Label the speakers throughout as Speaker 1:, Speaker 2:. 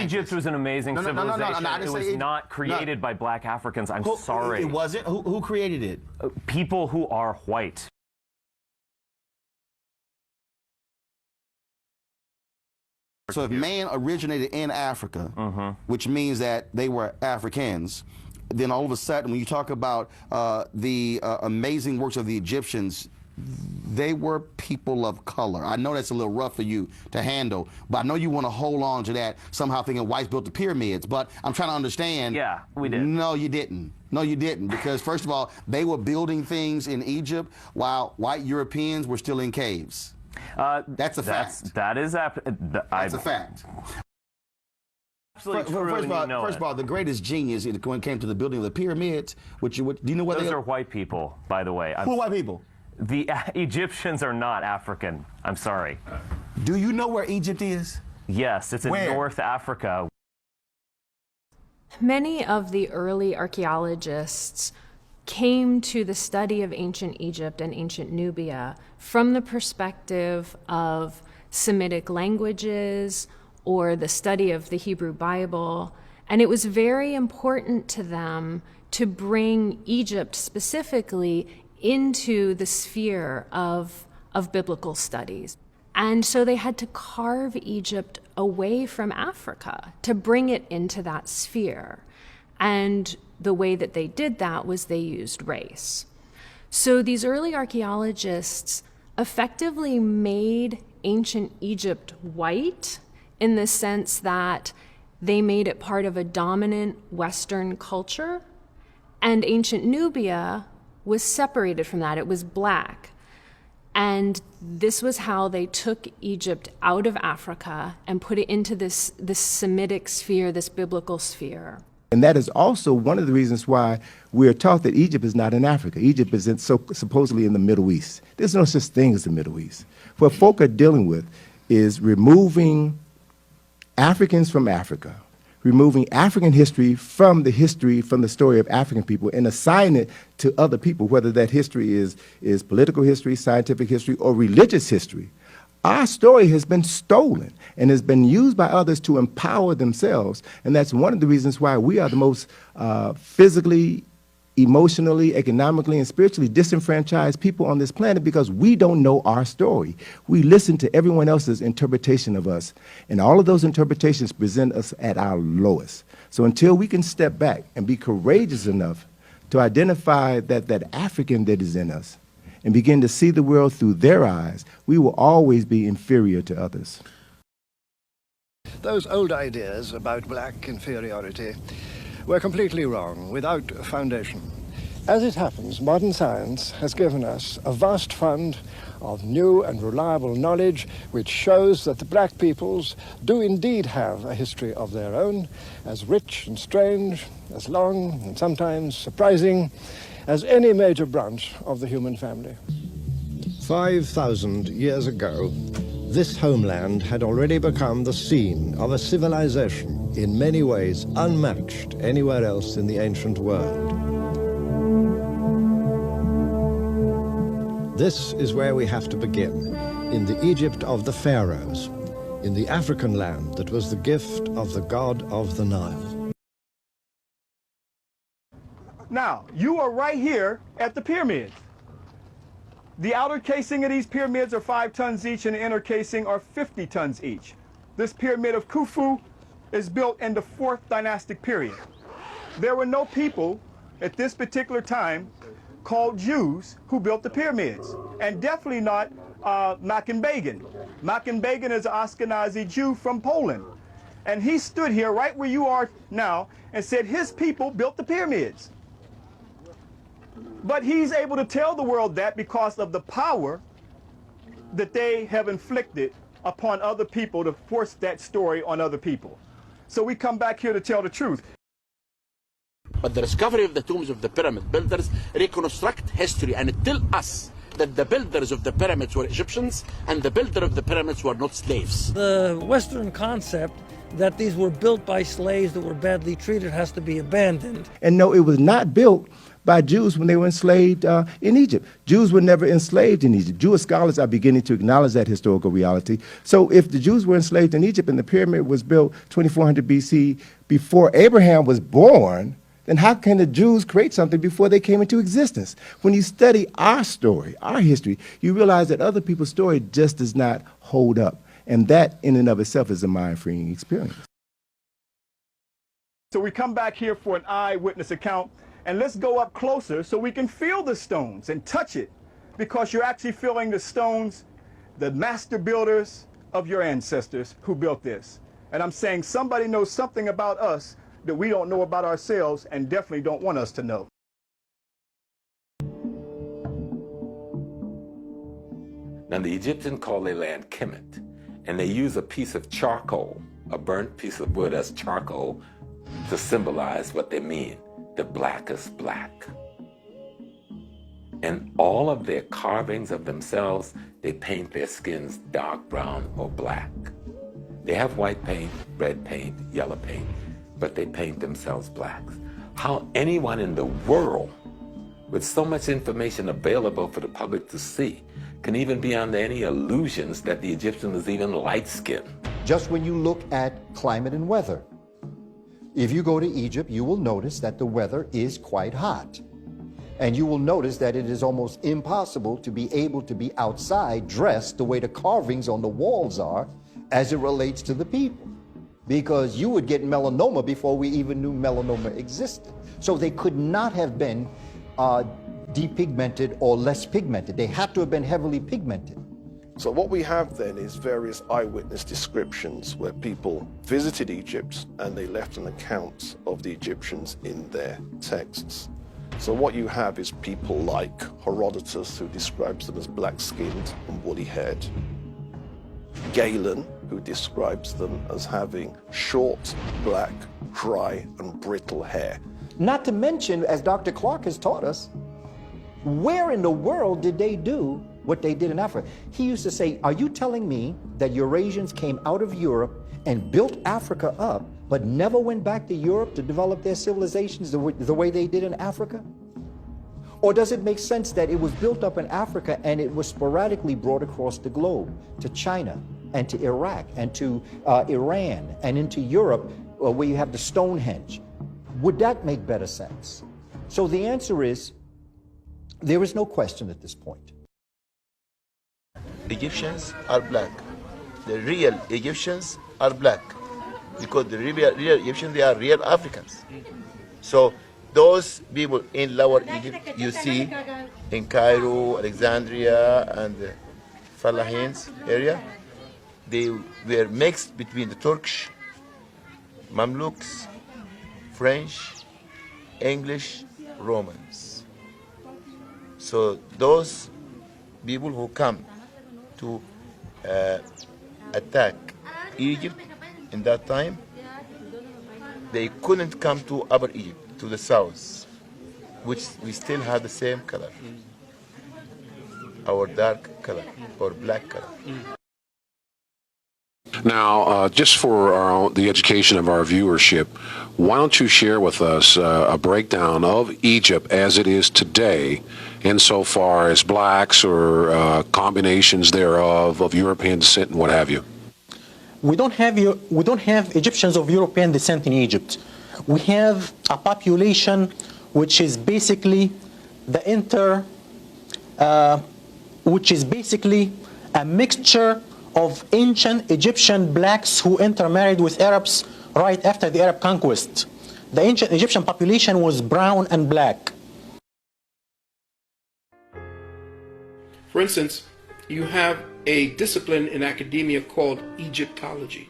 Speaker 1: Egypt was an amazing civilization.
Speaker 2: No,
Speaker 1: it was not created by black Africans. I'm sorry.
Speaker 2: It wasn't? Who created it?
Speaker 1: People who are white.
Speaker 2: So if man originated in Africa, which means that they were Africans, then all of a sudden when you talk about the amazing works of the Egyptians, they were people of color. I know that's a little rough for you to handle, but I know you want to hold on to that, somehow thinking whites built the pyramids, but I'm trying to understand.
Speaker 1: Yeah, we did.
Speaker 2: No, you didn't. No, you didn't, because first of all, they were building things in Egypt while white Europeans were still in caves. That's a fact.
Speaker 1: That's
Speaker 2: a fact.
Speaker 1: Absolutely true.
Speaker 2: First of all, the greatest genius when it came to the building of the pyramids, do you know what
Speaker 1: those are white people, by the way.
Speaker 2: Who are white people?
Speaker 1: The Egyptians are not African. I'm sorry.
Speaker 2: Do you know where Egypt is?
Speaker 1: Yes, it's in North Africa.
Speaker 3: Many of the early archaeologists came to the study of ancient Egypt and ancient Nubia from the perspective of Semitic languages or the study of the Hebrew Bible. And it was very important to them to bring Egypt specifically into the sphere of biblical studies. And so they had to carve Egypt away from Africa to bring it into that sphere. And the way that they did that was they used race. So these early archaeologists effectively made ancient Egypt white in the sense that they made it part of a dominant Western culture, and ancient Nubia was separated from that. It was black. And this was how they took Egypt out of Africa and put it into this Semitic sphere, this biblical sphere.
Speaker 4: And that is also one of the reasons why we are taught that Egypt is not in Africa. Egypt is supposedly in the Middle East. There's no such thing as the Middle East. What folk are dealing with is removing Africans from Africa, removing African history from the story of African people, and assigning it to other people, whether that history is political history, scientific history, or religious history. Our story has been stolen and has been used by others to empower themselves, and that's one of the reasons why we are the most physically, emotionally, economically, and spiritually disenfranchised people on this planet, because we don't know our story. We listen to everyone else's interpretation of us, and all of those interpretations present us at our lowest. So until we can step back and be courageous enough to identify that African that is in us and begin to see the world through their eyes, we will always be inferior to others.
Speaker 5: Those old ideas about black inferiority were completely wrong, without foundation. As it happens, modern science has given us a vast fund of new and reliable knowledge which shows that the black peoples do indeed have a history of their own, as rich and strange, as long and sometimes surprising as any major branch of the human family. 5,000 years ago, this homeland had already become the scene of a civilization in many ways unmatched anywhere else in the ancient world. This is where we have to begin, in the Egypt of the pharaohs, in the African land that was the gift of the god of the Nile.
Speaker 6: Now, you are right here at the pyramids. The outer casing of these pyramids are 5 tons each, and the inner casing are 50 tons each. This pyramid of Khufu is built in the 4th dynastic period. There were no people at this particular time called Jews who built the pyramids, and definitely not Makan Begin. Makan Begin is an Ashkenazi Jew from Poland, and he stood here right where you are now and said his people built the pyramids. But he's able to tell the world that because of the power that they have inflicted upon other people to force that story on other people. So we come back here to tell the truth.
Speaker 7: But the discovery of the tombs of the pyramid builders reconstruct history and tell us that the builders of the pyramids were Egyptians and the builder of the pyramids were not slaves.
Speaker 8: The Western concept that these were built by slaves that were badly treated has to be abandoned.
Speaker 4: And no, it was not built by Jews when they were enslaved in Egypt. Jews were never enslaved in Egypt. Jewish scholars are beginning to acknowledge that historical reality. So if the Jews were enslaved in Egypt and the pyramid was built 2400 BC before Abraham was born, then how can the Jews create something before they came into existence? When you study our story, our history, you realize that other people's story just does not hold up. And that in and of itself is a mind-freeing experience.
Speaker 6: So we come back here for an eyewitness account, and let's go up closer so we can feel the stones and touch it, because you're actually feeling the stones, the master builders of your ancestors who built this. And I'm saying somebody knows something about us that we don't know about ourselves and definitely don't want us to know.
Speaker 9: Now the Egyptians call their land Kemet, and they use a piece of charcoal, a burnt piece of wood as charcoal, to symbolize what they mean, the blackest black. And all of their carvings of themselves, they paint their skins dark brown or black. They have white paint, red paint, yellow paint, but they paint themselves blacks. How anyone in the world, with so much information available for the public to see, can even be under any illusions that the Egyptian was even light-skinned?
Speaker 10: Just when you look at climate and weather, if you go to Egypt, you will notice that the weather is quite hot. And you will notice that it is almost impossible to be able to be outside dressed the way the carvings on the walls are as it relates to the people. Because you would get melanoma before we even knew melanoma existed. So they could not have been depigmented or less pigmented. They have to have been heavily pigmented.
Speaker 11: So what we have then is various eyewitness descriptions where people visited Egypt and they left an account of the Egyptians in their texts. So what you have is people like Herodotus, who describes them as black-skinned and woolly-haired. Galen, who describes them as having short, black, dry, and brittle hair.
Speaker 10: Not to mention, as Dr. Clark has taught us, where in the world did they do what they did in Africa? He used to say, are you telling me that Eurasians came out of Europe and built Africa up, but never went back to Europe to develop their civilizations the way they did in Africa? Or does it make sense that it was built up in Africa and it was sporadically brought across the globe to China and to Iraq and to Iran and into Europe, where you have the Stonehenge? Would that make better sense? So the answer is, there is no question at this point.
Speaker 12: Egyptians are black. The real Egyptians are black, because the real Egyptians, they are real Africans. So those people in Lower Egypt, you see in Cairo, Alexandria, and the Falahins area, they were mixed between the Turkish, Mamluks, French, English, Romans. So those people who come to attack Egypt in that time, they couldn't come to Upper Egypt, to the south, which we still have the same color, our dark color or black color.
Speaker 13: Now, just for the education of our viewership, why don't you share with us a breakdown of Egypt as it is today, insofar as blacks or combinations thereof of European descent and what have you?
Speaker 14: We don't have Egyptians of European descent in Egypt. We have a population which is basically which is basically a mixture of ancient Egyptian blacks who intermarried with Arabs right after the Arab conquest. The ancient Egyptian population was brown and black.
Speaker 15: For instance, you have a discipline in academia called Egyptology.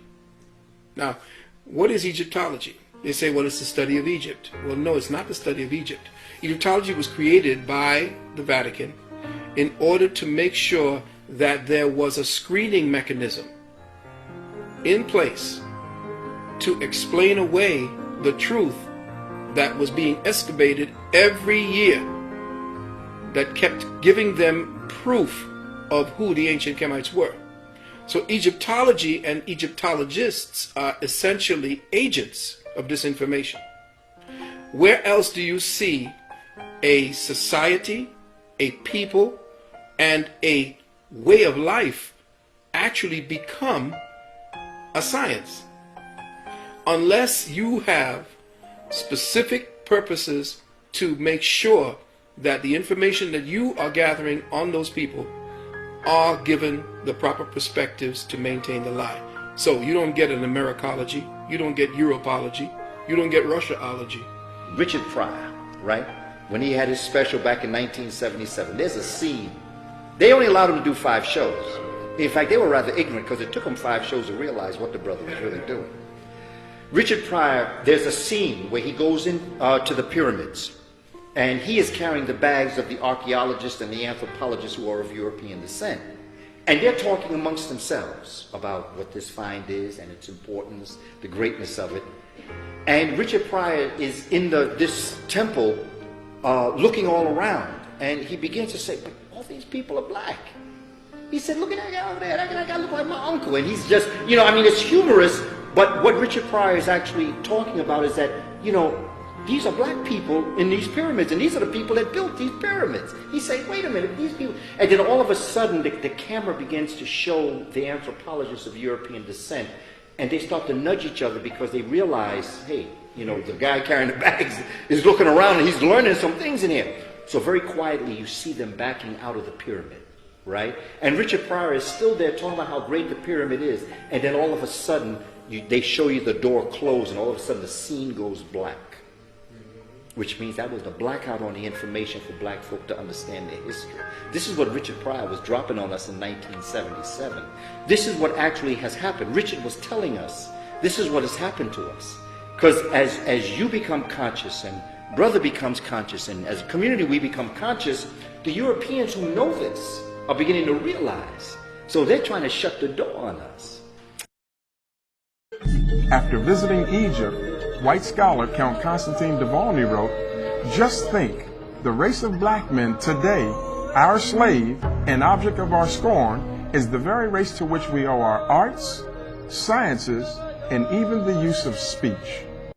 Speaker 15: Now, what is Egyptology? They say, well, it's the study of Egypt. Well, no, it's not the study of Egypt. Egyptology was created by the Vatican in order to make sure that there was a screening mechanism in place to explain away the truth that was being excavated every year, that kept giving them proof of who the ancient Kemites were. So Egyptology and Egyptologists are essentially agents of this information. Where else do you see a society, a people, and a way of life actually become a science? Unless you have specific purposes to make sure that the information that you are gathering on those people are given the proper perspectives to maintain the lie. So you don't get an Americology, you don't get Europology, you don't get Russiaology.
Speaker 10: Richard Pryor, right? When he had his special back in 1977, there's a scene. They only allowed him to do 5 shows. In fact, they were rather ignorant because it took them 5 shows to realize what the brother was really doing. Richard Pryor, there's a scene where he goes in to the pyramids, and he is carrying the bags of the archaeologists and the anthropologists who are of European descent. And they're talking amongst themselves about what this find is and its importance, the greatness of it. And Richard Pryor is in this temple looking all around, and he begins to say, but all these people are black. He said, look at that guy over there, that guy look like my uncle. And he's just, you know, I mean, it's humorous, but what Richard Pryor is actually talking about is that, you know, these are black people in these pyramids, and these are the people that built these pyramids. He's saying, wait a minute, these people... And then all of a sudden, the camera begins to show the anthropologists of European descent, and they start to nudge each other because they realize, hey, you know, the guy carrying the bags is looking around and he's learning some things in here. So very quietly, you see them backing out of the pyramid, right? And Richard Pryor is still there talking about how great the pyramid is, and then all of a sudden, they show you the door close, and all of a sudden the scene goes black. Which means that was the blackout on the information for black folk to understand their history. This is what Richard Pryor was dropping on us in 1977. This is what actually has happened. Richard was telling us, this is what has happened to us. Because as you become conscious, and brother becomes conscious, and as a community we become conscious, the Europeans who know this are beginning to realize. So they're trying to shut the door on us.
Speaker 16: After visiting Egypt, white scholar Count Constantine Duvalny wrote, "Just think, the race of black men today, our slave and object of our scorn, is the very race to which we owe our arts, sciences, and even the use of speech."